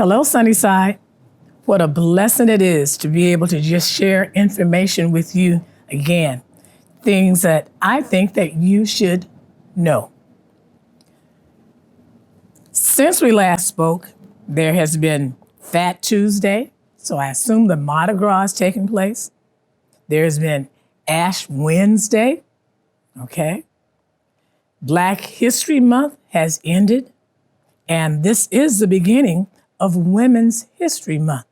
Hello, Sunnyside. What a blessing it is to be able to just share information with you again. Things that I think that you should know. Since we last spoke, there has been Fat Tuesday, so I assume the Mardi Gras is taking place. There's been Ash Wednesday, okay? Black History Month has ended, and this is the beginning of Women's History Month.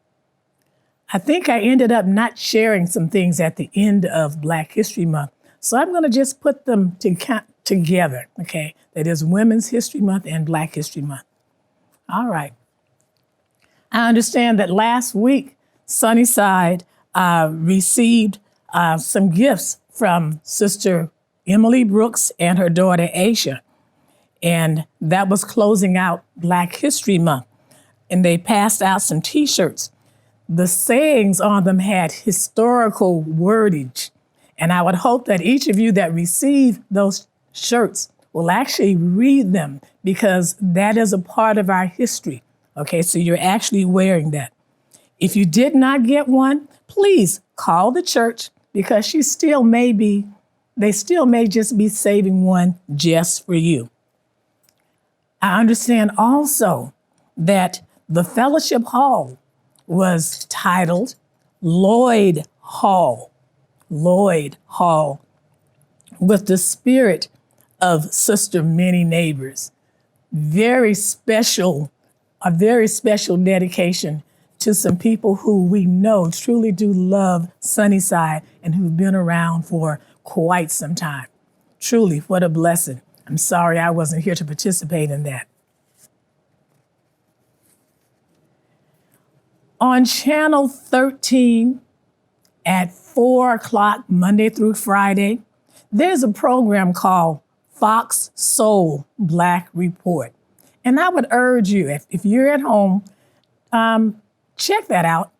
I think I ended up not sharing some things at the end of Black History Month, so I'm going to just put them together, okay? That is Women's History Month and Black History Month. All right. I understand that last week, Sunnyside received some gifts from Sister Emily Brooks and her daughter Aisha, and that was closing out Black History Month. And they passed out some T-shirts. The sayings on them had historical wordage. And I would hope that each of you that receive those shirts will actually read them because that is a part of our history. Okay, so you're actually wearing that. If you did not get one, please call the church because they still may just be saving one just for you. I understand also that the fellowship hall was titled Lloyd Hall. Lloyd Hall, with the spirit of Sister Many Neighbors. A very special dedication to some people who we know truly do love Sunnyside and who've been around for quite some time. Truly, what a blessing. I'm sorry I wasn't here to participate in that. On Channel 13 at 4 o'clock, Monday through Friday, there's a program called Fox Soul Black Report. And I would urge you, if you're at home, check that out.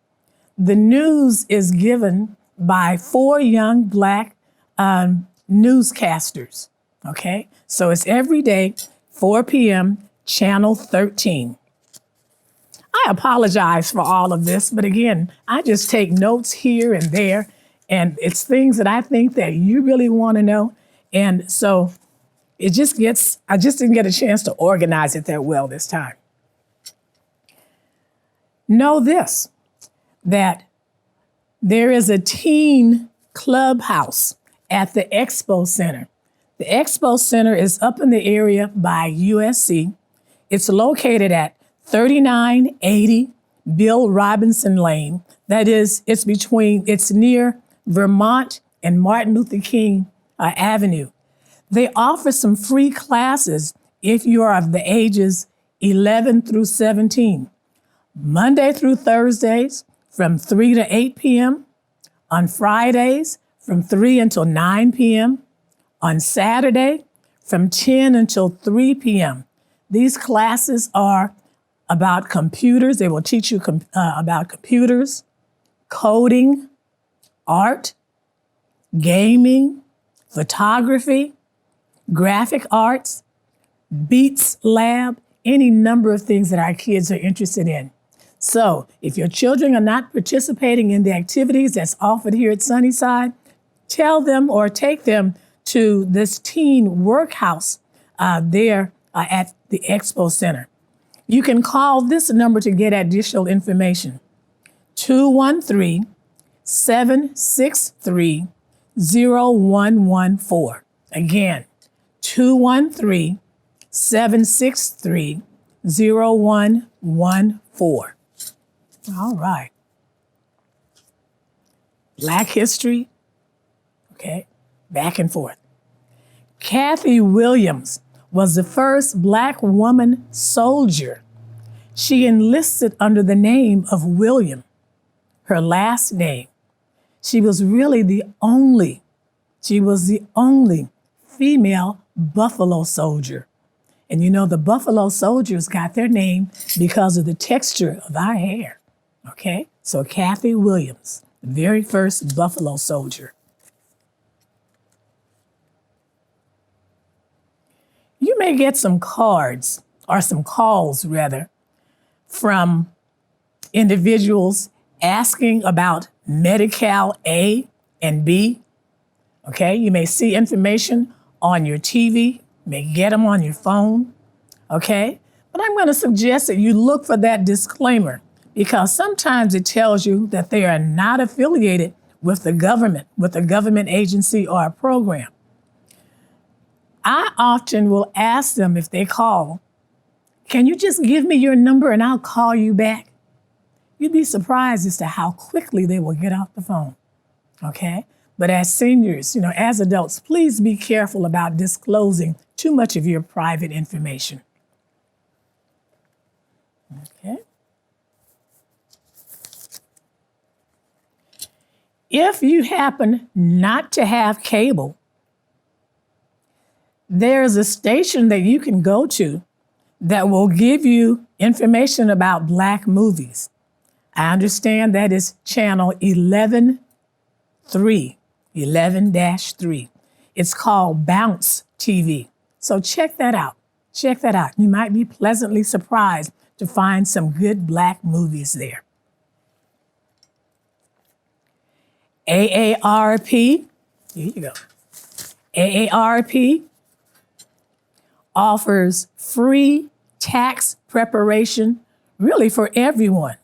The news is given by 4 young Black newscasters, okay? So it's every day, 4 p.m., Channel 13. I apologize for all of this, but again, I just take notes here and there, and it's things that I think that you really want to know. And so I just didn't get a chance to organize it that well this time. Know this, that there is a teen clubhouse at the Expo Center. The Expo Center is up in the area by USC. It's located at 3980 Bill Robinson Lane. That is, it's near Vermont and Martin Luther King Avenue. They offer some free classes if you are of the ages 11 through 17. Monday through Thursdays from 3 to 8 p.m. On Fridays from 3 until 9 p.m. On Saturday from 10 until 3 p.m. These classes are about computers. They will teach you about computers, coding, art, gaming, photography, graphic arts, Beats Lab, any number of things that our kids are interested in. So if your children are not participating in the activities that's offered here at Sunnyside, tell them or take them to this teen workhouse there at the Expo Center. You can call this number to get additional information, 213-763-0114. Again, 213-763-0114. All right. Black history, okay, back and forth. Kathy Williams was the first Black woman soldier. She enlisted under the name of William, her last name. She was the only female Buffalo soldier. And you know, the Buffalo soldiers got their name because of the texture of our hair, okay? So Kathy Williams, the very first Buffalo soldier. You may get some cards, or some calls rather, from individuals asking about Medi-Cal A and B. Okay, you may see information on your TV, you may get them on your phone. Okay, but I'm going to suggest that you look for that disclaimer because sometimes it tells you that they are not affiliated with the government agency or a program. I often will ask them if they call, can you just give me your number and I'll call you back? You'd be surprised as to how quickly they will get off the phone, okay? But as seniors, as adults, please be careful about disclosing too much of your private information. Okay. If you happen not to have cable, there's a station that you can go to that will give you information about Black movies. I understand that is channel 11-3. It's called Bounce TV. So check that out. Check that out. You might be pleasantly surprised to find some good Black movies there. AARP, here you go. AARP offers free tax preparation, really for everyone.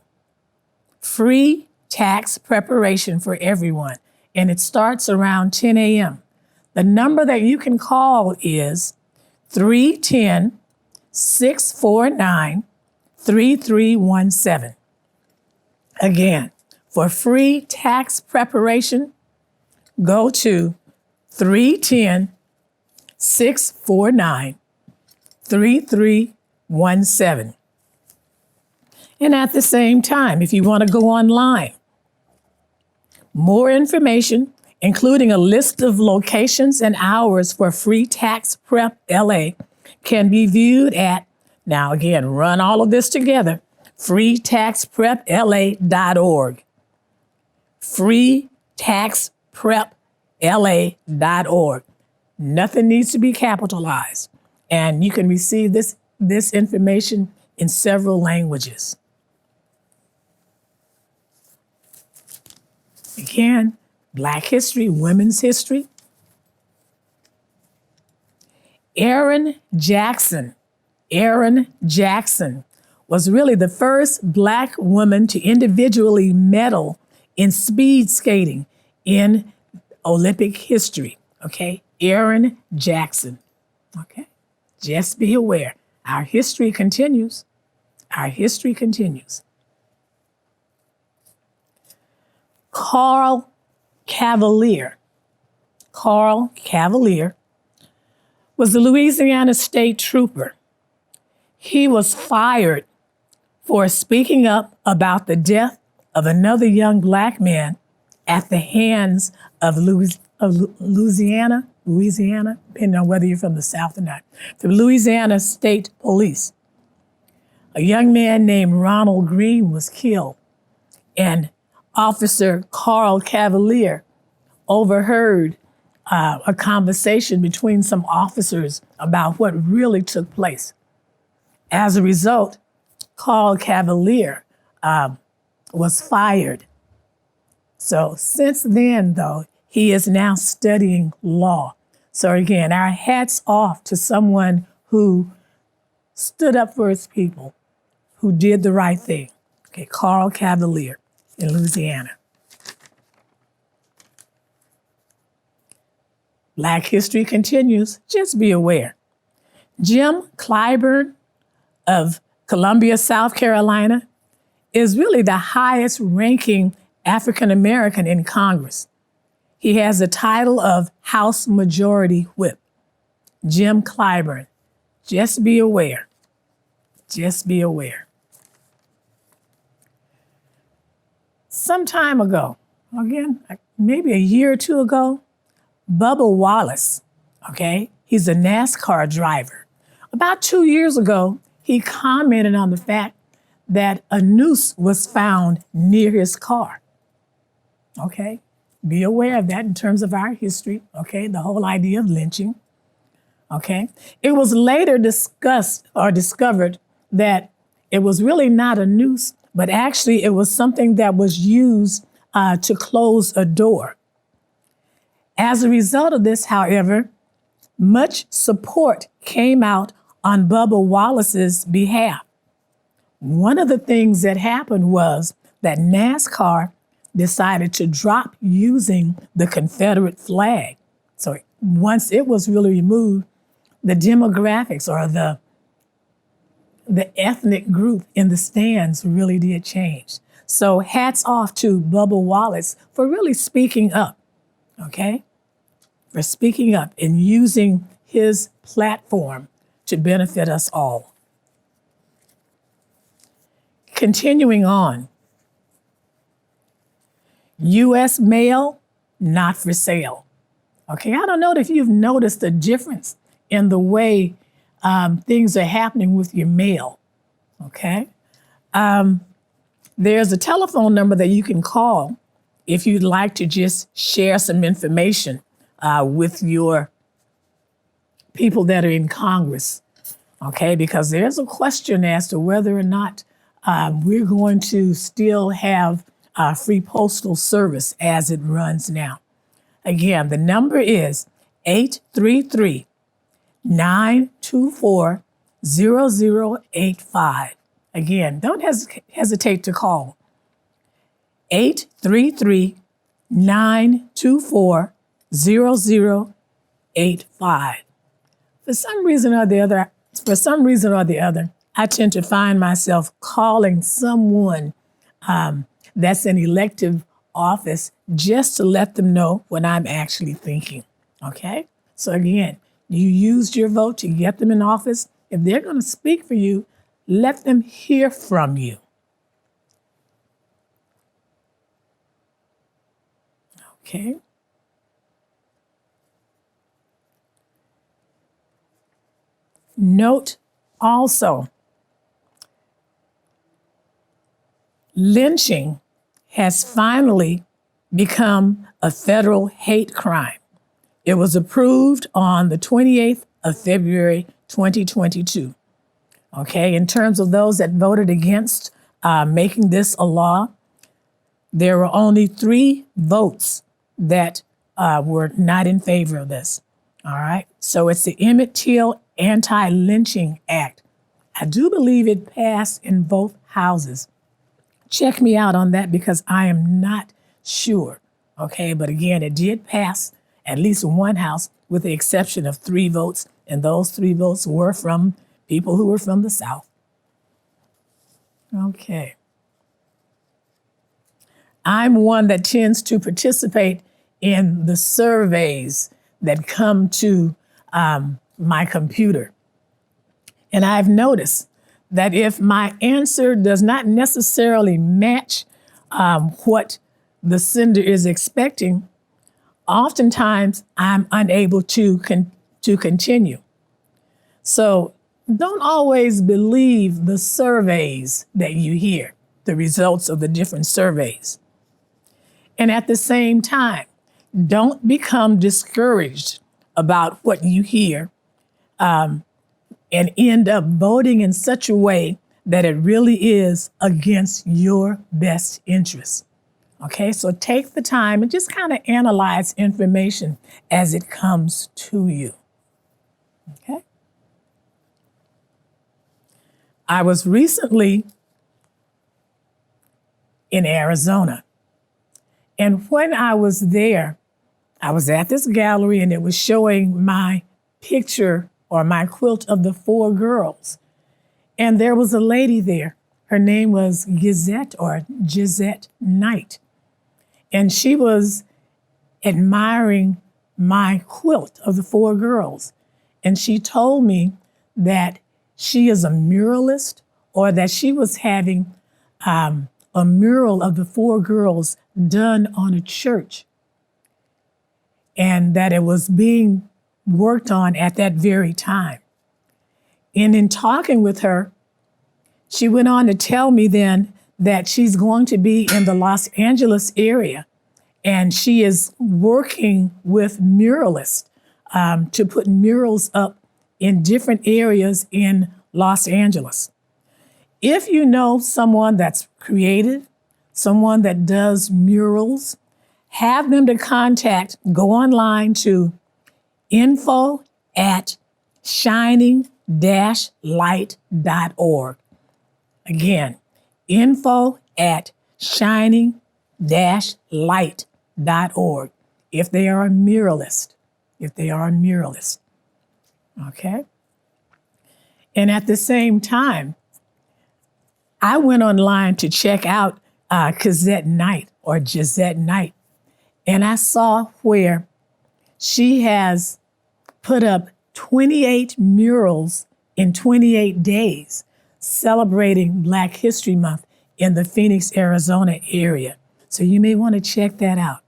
Free tax preparation for everyone. And it starts around 10 a.m. The number that you can call is 310-649-3317. Again, for free tax preparation, go to 310-649-3317. And at the same time, if you want to go online, more information, including a list of locations and hours for Free Tax Prep LA, can be viewed at, now again, run all of this together, freetaxprepla.org. freetaxprepla.org. Nothing needs to be capitalized. And you can receive this information in several languages. Again, Black history, women's history. Erin Jackson was really the first Black woman to individually medal in speed skating in Olympic history, okay? Erin Jackson, okay? Just be aware, our history continues. Our history continues. Carl Cavalier was the Louisiana State Trooper. He was fired for speaking up about the death of another young Black man at the hands of Louisiana, depending on whether you're from the South or not, the Louisiana State Police. A young man named Ronald Green was killed, and Officer Carl Cavalier overheard a conversation between some officers about what really took place. As a result, Carl Cavalier was fired. So since then, though, he is now studying law. So again, our hats off to someone who stood up for his people, who did the right thing. Okay, Carl Cavalier in Louisiana. Black history continues. Just be aware. Jim Clyburn of Columbia, South Carolina, is really the highest ranking African American in Congress. He has the title of House Majority Whip. Jim Clyburn. Just be aware. Just be aware. Some time ago, again, maybe a year or two ago, Bubba Wallace, okay, he's a NASCAR driver. About 2 years ago, he commented on the fact that a noose was found near his car. Okay, be aware of that in terms of our history, okay, the whole idea of lynching, okay. It was later discussed or discovered that it was really not a noose, but actually it was something that was used to close a door. As a result of this, however, much support came out on Bubba Wallace's behalf. One of the things that happened was that NASCAR decided to drop using the Confederate flag. So once it was really removed, the demographics or the ethnic group in the stands really did change. So hats off to Bubba Wallace for really speaking up, okay? For speaking up and using his platform to benefit us all. Continuing on, U.S. mail, not for sale. Okay, I don't know if you've noticed a difference in the way things are happening with your mail, okay? There's a telephone number that you can call if you'd like to just share some information with your people that are in Congress, okay? Because there's a question as to whether or not we're going to still have free postal service as it runs now. Again, the number is 833-924-0085. Again, don't hesitate to call 833-924-0085. For some reason or the other, I tend to find myself calling someone that's in elective office just to let them know what I'm actually thinking, okay? So again, you used your vote to get them in office. If they're going to speak for you, let them hear from you. Okay. Note also, lynching has finally become a federal hate crime. It was approved on the 28th of February, 2022. Okay, in terms of those that voted against making this a law, there were only 3 votes that were not in favor of this. All right, so it's the Emmett Till Anti-Lynching Act. I do believe it passed in both houses. Check me out on that because I am not sure. Okay, but again, it did pass at least in one house with the exception of 3 votes, and those 3 votes were from people who were from the South. Okay. I'm one that tends to participate in the surveys that come to my computer. And I've noticed that if my answer does not necessarily match what the sender is expecting, oftentimes I'm unable to continue. So don't always believe the surveys that you hear, the results of the different surveys. And at the same time, don't become discouraged about what you hear and end up voting in such a way that it really is against your best interests. Okay, so take the time and just kind of analyze information as it comes to you. Okay. I was recently in Arizona, and when I was there, I was at this gallery and it was showing my picture or my quilt of the 4 girls. And there was a lady there. Her name was Gisette Knight. And she was admiring my quilt of the 4 girls. And she told me that she is a muralist, or that she was having a mural of the 4 girls done on a church, and that it was being worked on at that very time. And in talking with her, she went on to tell me then that she's going to be in the Los Angeles area, and she is working with muralists to put murals up in different areas in Los Angeles. If you know someone that's creative, someone that does murals, have them to contact, go online to info@shining-light.org. Again, info@shining-light.org. If they are a muralist, okay? And at the same time, I went online to check out Cosette Knight or Gisette Knight, and I saw where she has put up 28 murals in 28 days celebrating Black History Month in the Phoenix, Arizona area. So you may want to check that out.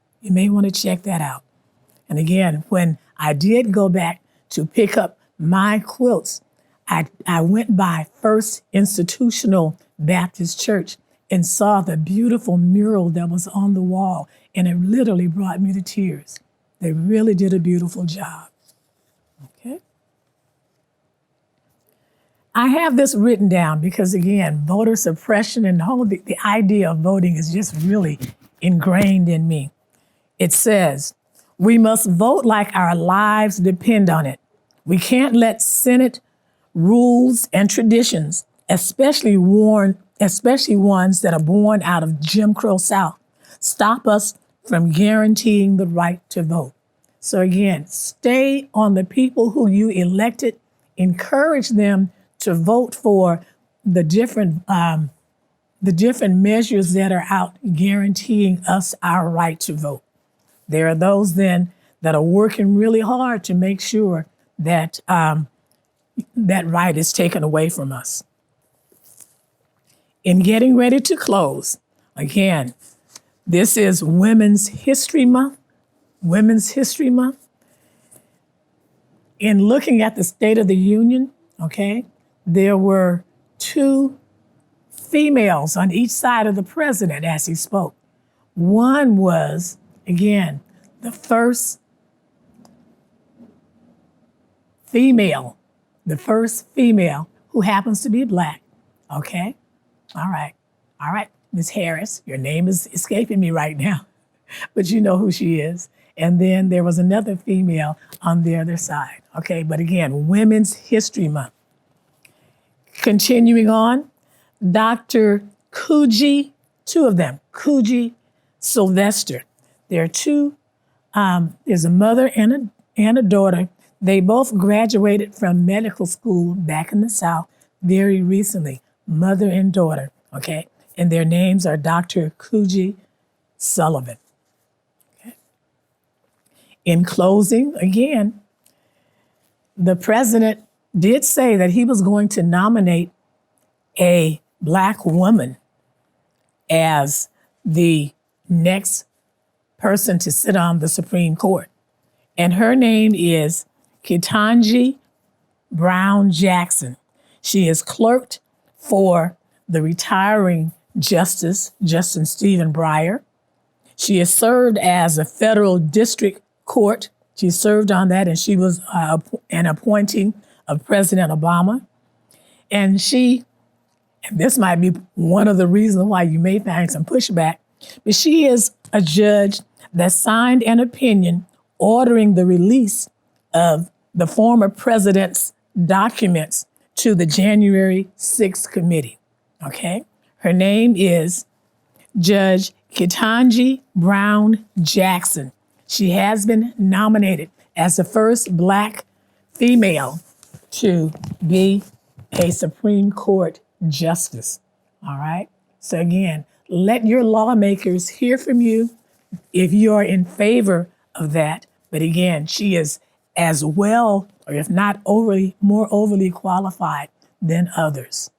And again, when I did go back to pick up my quilts, I went by First Institutional Baptist Church and saw the beautiful mural that was on the wall, and it literally brought me to tears. They really did a beautiful job. Okay. I have this written down because, again, voter suppression and the idea of voting is just really ingrained in me. It says, we must vote like our lives depend on it. We can't let Senate rules and traditions, especially ones that are born out of Jim Crow South, stop us from guaranteeing the right to vote. So again, stay on the people who you elected, encourage them to vote for the different measures that are out guaranteeing us our right to vote. There are those then that are working really hard to make sure that that right is taken away from us. In getting ready to close, again, this is Women's History Month. In looking at the State of the Union, okay, there were 2 females on each side of the president as he spoke. One was, again, the first female who happens to be Black. Okay? All right, Ms. Harris, your name is escaping me right now, but you know who she is. And then there was another female on the other side. Okay, but again, Women's History Month. Continuing on, Dr. Kuji, 2 of them, Kuji Sylvester. There are 2, there's a mother and a daughter. They both graduated from medical school back in the South very recently, mother and daughter, okay? And their names are Dr. Kuji Sullivan. Okay. In closing, again, the president did say that he was going to nominate a Black woman as the next person to sit on the Supreme Court. And her name is Ketanji Brown Jackson. She is clerked for the retiring Justice Stephen Breyer. She has served as a federal district court. She served on that, and she was an appointee of President Obama. And this might be one of the reasons why you may find some pushback, but she is a judge that signed an opinion ordering the release of the former president's documents to the January 6th committee, okay? Her name is Judge Ketanji Brown Jackson. She has been nominated as the first Black female to be a Supreme Court justice, all right? So again, let your lawmakers hear from you if you are in favor of that. But again, she is as well, or if not more overly qualified than others.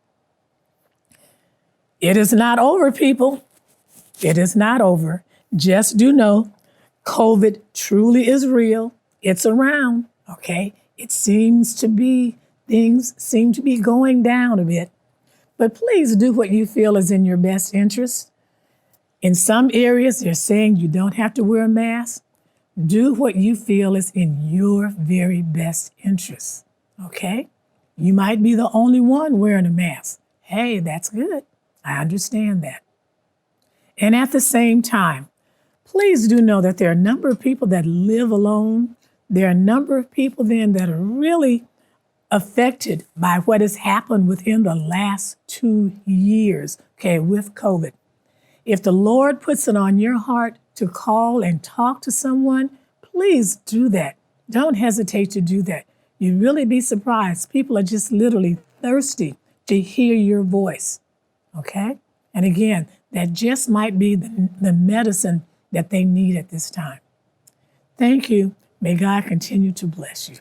It is not over, people. It is not over. Just do know COVID truly is real. It's around, okay? Things seem to be going down a bit. But please do what you feel is in your best interest. In some areas, they're saying you don't have to wear a mask. Do what you feel is in your very best interest, okay? You might be the only one wearing a mask. Hey, that's good. I understand that. And at the same time, please do know that there are a number of people that live alone. There are a number of people then that are really affected by what has happened within the last 2 years, okay, with COVID. If the Lord puts it on your heart to call and talk to someone, please do that. Don't hesitate to do that. You'd really be surprised. People are just literally thirsty to hear your voice, okay? And again, that just might be the medicine that they need at this time. Thank you. May God continue to bless you.